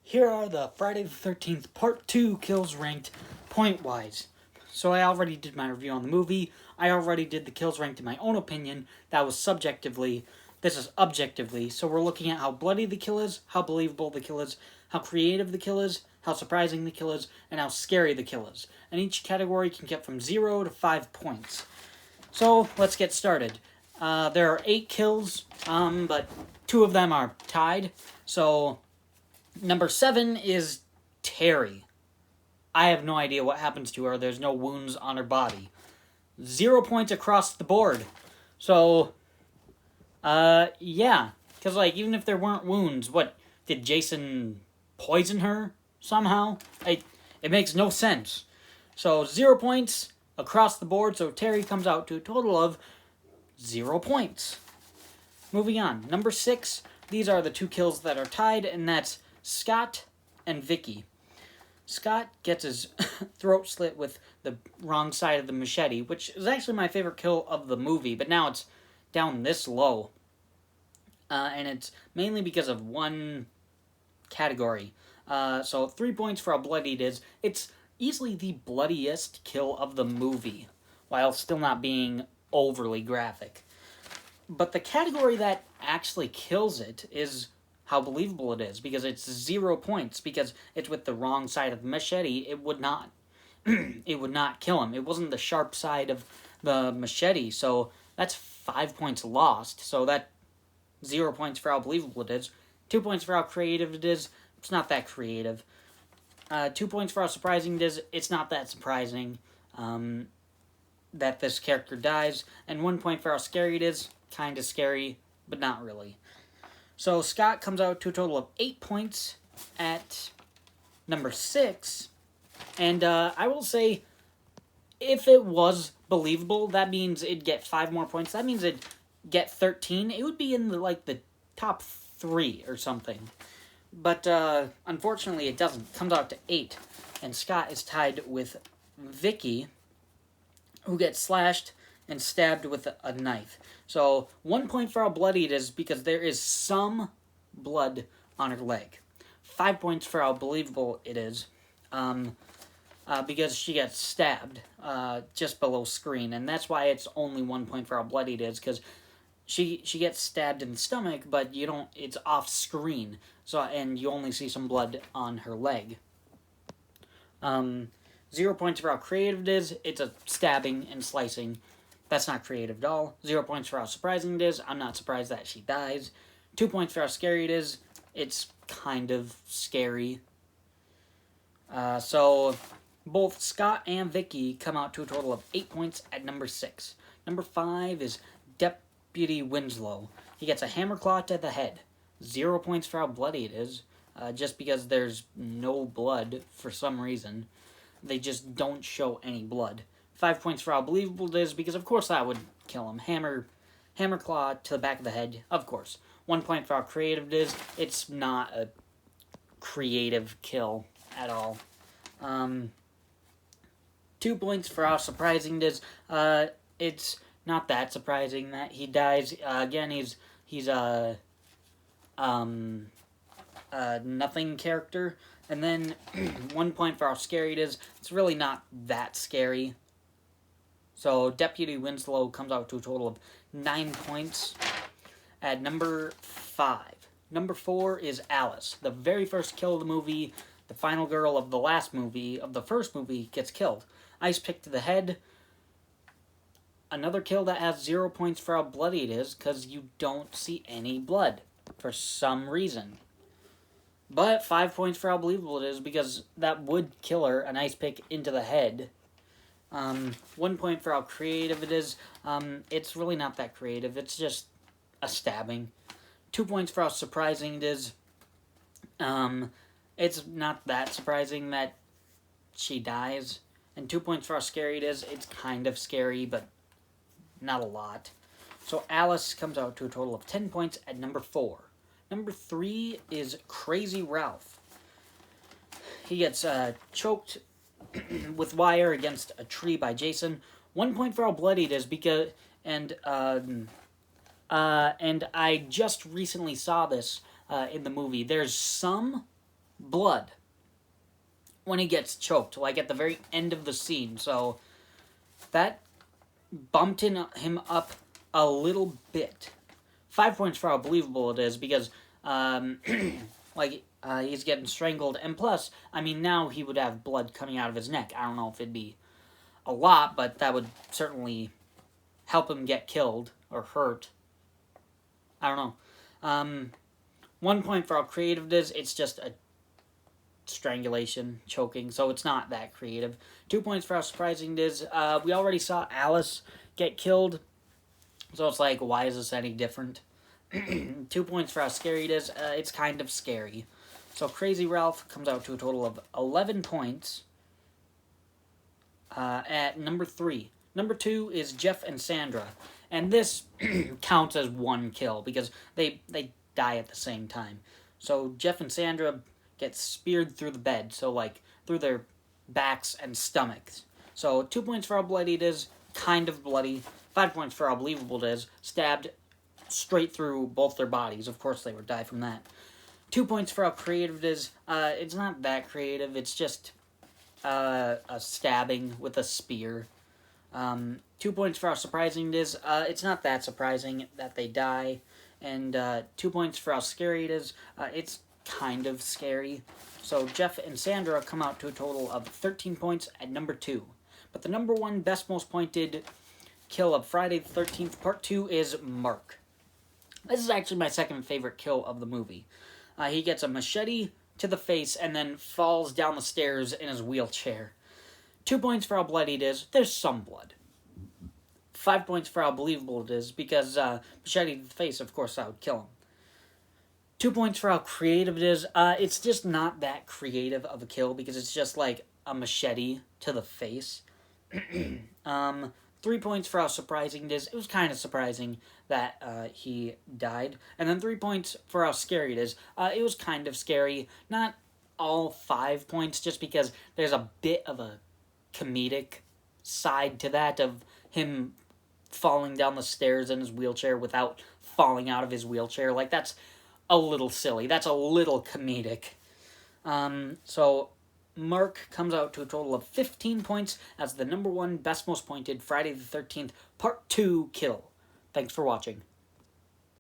Here are the Friday the 13th Part 2 kills ranked point-wise. So I already did my review on the movie. I already did the kills ranked in my own opinion. That was subjectively. This is objectively. So we're looking at how bloody the kill is, how believable the kill is, how creative the kill is, how surprising the kill is, and how scary the kill is. And each category can get from 0 to 5 points. So let's get started. There are 8 kills, but 2 of them are tied. So number 7 is Terry. I have no idea what happens to her. There's no wounds on her body. 0 points across the board. So, yeah. Because, even if there weren't wounds, did Jason poison her somehow? It makes no sense. So, 0 points across the board. So, Terry comes out to a total of 0 points. Moving on. Number 6. These are the 2 kills that are tied, and that's Scott and Vicky. Scott gets his throat slit with the wrong side of the machete, which is actually my favorite kill of the movie, but now it's down this low. And it's mainly because of one category. So 3 points for how bloody it is. It's easily the bloodiest kill of the movie, while still not being overly graphic. But the category that actually kills it is how believable it is, because it's 0 points, because it's with the wrong side of the machete. It would not it would not kill him. It wasn't the sharp side of the machete, so that's 5 points lost. So that 0 points for how believable it is. 2 points for how creative it is. It's not that creative. 2 points for how surprising it is. It's not that surprising that this character dies. And 1 point for how scary it is. Kind of scary, but not really. So Scott comes out to a total of 8 points at number 6. And I will say, if it was believable, that means it'd get 5 more points. That means it'd get 13. It would be in the top 3 or something. But unfortunately, it doesn't. It comes out to 8. And Scott is tied with Vicky, who gets slashed and stabbed with a knife. So 1 point for how bloody it is, because there is some blood on her leg. 5 points for how believable it is, because she gets stabbed just below screen, and that's why it's only 1 point for how bloody it is, because she gets stabbed in the stomach, but you don't. It's off screen, and you only see some blood on her leg. 0 points for how creative it is. It's a stabbing and slicing. That's not creative at all. 0 points for how surprising it is. I'm not surprised that she dies. 2 points for how scary it is. It's kind of scary. So both Scott and Vicky come out to a total of 8 points at number 6. Number 5 is Deputy Winslow. He gets a hammer claw to the head. 0 points for how bloody it is. Just because there's no blood for some reason. They just don't show any blood. 5 points for how believable it is, because of course that would kill him. Hammer claw to the back of the head, of course. 1 point for how creative it is. It's not a creative kill at all. 2 points for how surprising it is. It's not that surprising that he dies. Again, he's a nothing character. And then 1 point for how scary it is. It's really not that scary. So Deputy Winslow comes out to a total of 9 points at number 5. Number 4 is Alice. The very first kill of the movie, the final girl of the first movie, gets killed. Ice pick to the head. Another kill that has 0 points for how bloody it is, because you don't see any blood for some reason. But 5 points for how believable it is, because that would kill her, an ice pick into the head. 1 point for how creative it is. It's really not that creative. It's just a stabbing. 2 points for how surprising it is. It's not that surprising that she dies. And 2 points for how scary it is. It's kind of scary, but not a lot. So Alice comes out to a total of 10 points at number 4. Number 3 is Crazy Ralph. He gets choked with wire against a tree by Jason. 1 point for how bloody it is, because and I just recently saw this in the movie. There's some blood when he gets choked, like at the very end of the scene. So that bumped him up a little bit. 5 points for how believable it is, because he's getting strangled, and plus, I mean, now he would have blood coming out of his neck. I don't know if it'd be a lot, but that would certainly help him get killed or hurt. I don't know. 1 point for how creative it is. It's just a strangulation, choking, so it's not that creative. 2 points for how surprising it is. We already saw Alice get killed, so it's like, why is this any different? 2 points for how scary it is. It's kind of scary. So Crazy Ralph comes out to a total of 11 points at number 3. Number 2 is Jeff and Sandra, and this counts as one kill because they die at the same time. So Jeff and Sandra get speared through the bed, so like through their backs and stomachs. So 2 points for how bloody it is, kind of bloody. 5 points for how believable it is, stabbed straight through both their bodies. Of course they would die from that. 2 points for how creative it is. It's not that creative, it's just a stabbing with a spear. 2 points for how surprising it is. It's not that surprising that they die. And 2 points for how scary it is. It's kind of scary. So Jeff and Sandra come out to a total of 13 points at number 2. But the number 1 best most pointed kill of Friday the 13th Part 2 is Mark. This is actually my second favorite kill of the movie. He gets a machete to the face and then falls down the stairs in his wheelchair. 2 points for how bloody it is. There's some blood. 5 points for how believable it is, because machete to the face, of course, that would kill him. 2 points for how creative it is. It's just not that creative of a kill, because it's just like a machete to the face. 3 points for how surprising it is. It was kind of surprising that he died. And then 3 points for how scary it is. It was kind of scary. Not all 5 points, just because there's a bit of a comedic side to that, of him falling down the stairs in his wheelchair without falling out of his wheelchair. Like, that's a little silly. That's a little comedic. So Mark comes out to a total of 15 points as the number 1 best most pointed Friday the 13th Part 2 kill. Thanks for watching.